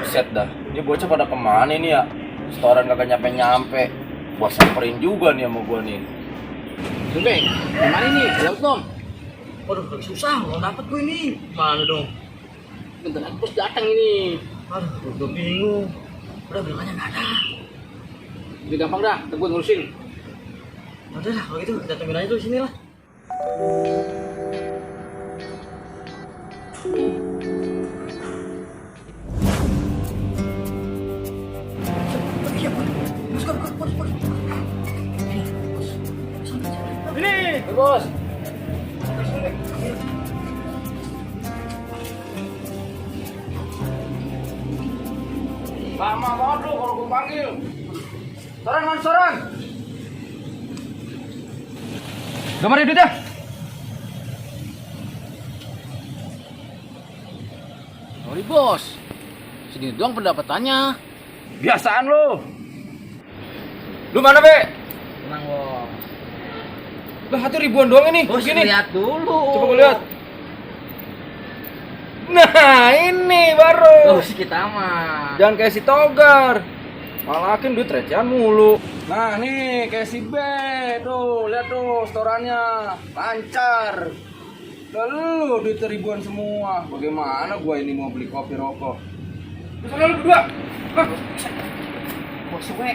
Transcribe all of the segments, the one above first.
Buset dah, ini bocah pada kemana nih ya? Setoran kagak nyampe-nyampe. Gua samperin juga nih sama gua nih. Beng, gimana nih? Laut dong. Waduh, lagi susah, mau dapet gue ini. Mana dong? Bentar lagi bos datang ini. Aduh, udah bingung. Udah bilangnya nggak ada. Lebih gampang dah, gue ngurusin. Udah lah, kalau gitu kita tungguin aja dulu sini lah. Ini, bos. Lama banget lu kalau gue panggil. Soran, man, soran. Gambar duitnya. Sorry bos, segini doang pendapatannya. Biasaan lu. Lu mana, Be? Tenang bos. Lah, itu ribuan doang ini. Bos Gini. lihat dulu. Coba gue lihat. Nah, ini baru. Oh, si kita mah. Jangan kayak si Togar. Malakin duit recehan mulu. Nah, nih kayak si B. Tuh, lihat tuh setorannya. Lancar. Lalu duit ribuan semua. Bagaimana gua ini mau beli kopi rokok? Terus lu berdua. Hah? Bos we.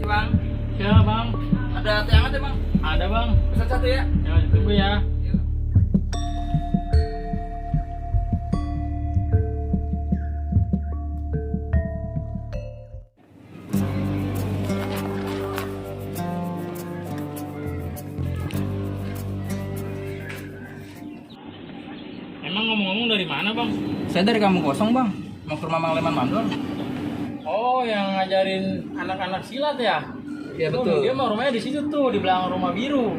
Bang, Ya bang, ada teh hangat ya bang? ada bang. Pesan satu ya. Ya tunggu ya. Emang ngomong-ngomong dari mana bang? Saya dari Kampung Kosong bang, mau ke rumah Mang Leman Mandor. Oh, yang ngajarin anak-anak silat ya? Iya Tuh, betul. dia mah rumahnya di situ tuh, di belakang rumah biru.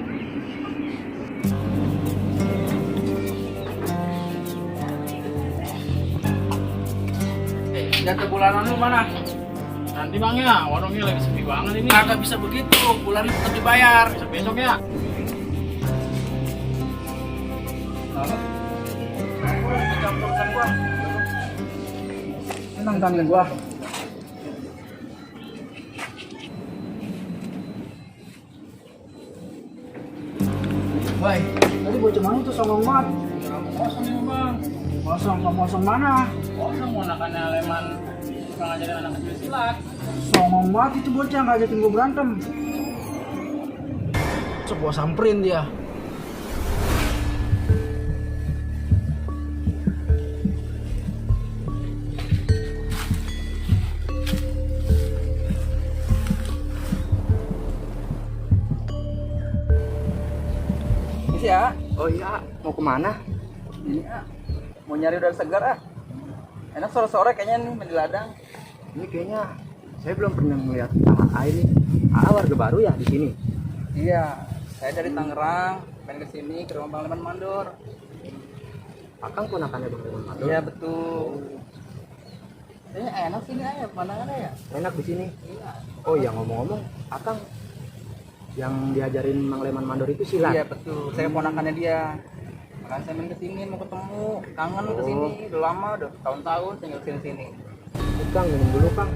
Jatah bulanan lu mana? Nanti bang ya, warungnya lagi sepi banget ini. Kagak bisa begitu, bulan tetap dibayar. Besok ya. Tenang tangan gua. Woi, tadi bocah mana tuh songong banget? Kosong ini bang. Kosong mana? Kosong mau nakannya Leman suka ngajarin anak kecil silat. Songong banget itu bocah ngajakin gua berantem. Coba samperin dia. Ini ya. Oh iya, mau kemana? Ini mau nyari udara segar Enak sore-sore kayaknya nih main di ladang. Ini kayaknya saya belum pernah melihat AA ini. AA warga baru ya di sini. Iya, saya dari Tangerang, pengen ke sini ke rumah Bang Leman Mandor. Akang ponakannya Bang Leman Mandor. Iya betul. Kayaknya enak sini aja, pemandangannya ya. Enak di sini. Iya. Oh iya, ngomong-ngomong, Akang yang diajarin Mang Leman Mandor itu silat. Iya betul. Saya ponakannya dia. Makanya saya main ke sini mau ketemu, kangen ke sini. Udah lama, udah tahun-tahun tinggal sini. Kang, minum dulu Kang.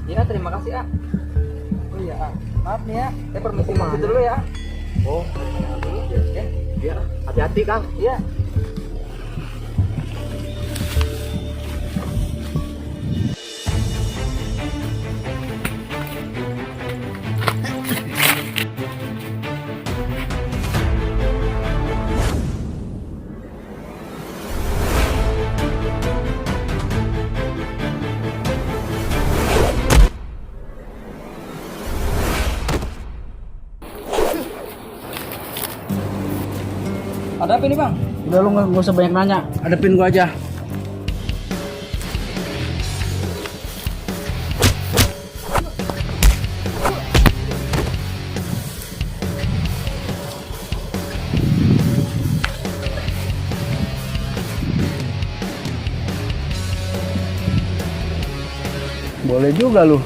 Iya, terima kasih Oh iya, maaf nih ya. Saya permisi Kemana? masuk dulu ya. Oh, Ya. iya. Hati-hati Kang. Iya. Ada apa nih bang? Udah lu nggak usah banyak nanya, hadapin gua aja. Boleh juga lu.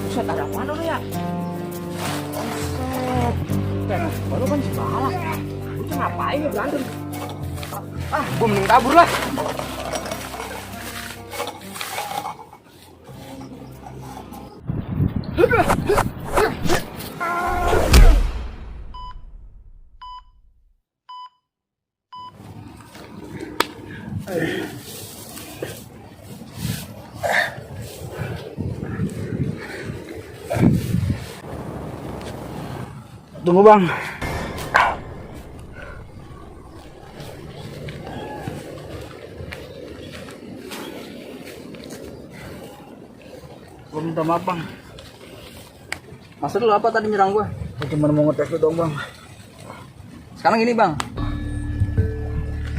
Buset, ada apaan lu ya? Buset, baru kan sebalak. Lu tuh ngapain ya berantem? Gua mending kabur lah. Tunggu bang. Gua minta maaf bang. Maksud lu apa tadi nyerang gua? Gua cuma mau ngetes lu dong bang. Sekarang gini bang,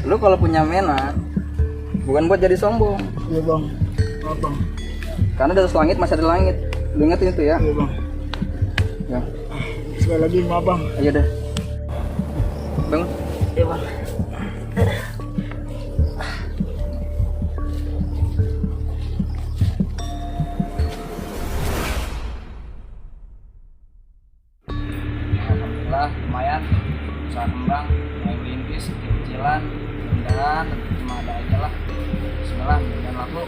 lu kalau punya mainan bukan buat jadi sombong, Iya bang. Maaf bang. karena di atas langit masih ada langit. Lu ingetin itu ya. Iya bang. Ya, Sekali lagi maaf bang. ayo deh. Bangun. Iya bang. Alhamdulillah lumayan, usaha kembang, mulai merintis, kecil-kecilan, mudah-mudahan rezeki cuma ada aja lah. Bismillah, mudah laku.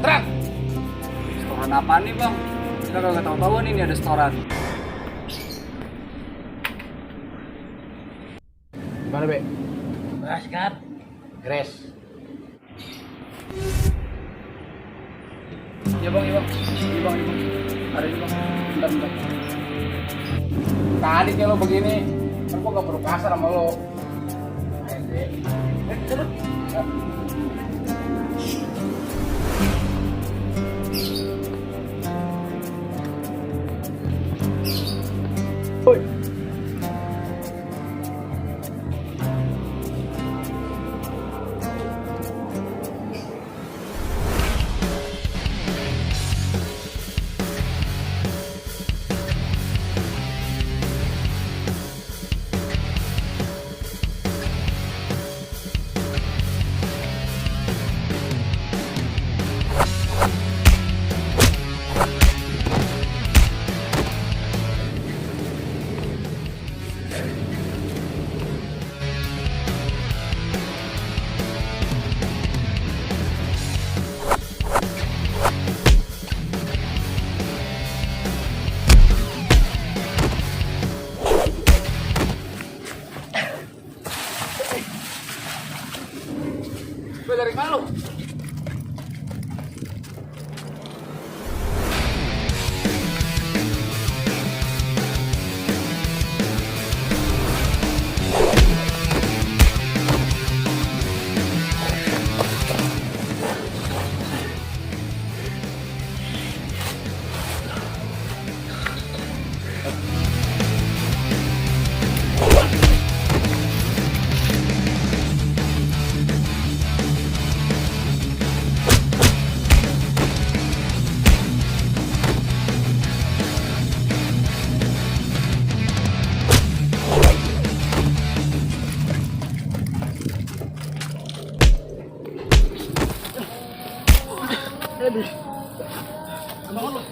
Terang. Setoran apa nih bang? Kita kagak tahu-tahu nih ini ada setoran. Gimana be? Beras kan? Gres. Iya bang. Ada di bang. Bentar. Tadi kayak lo begini, kan gua gak perlu kasar sama lo. Gue dari mana lu? Bangun lo.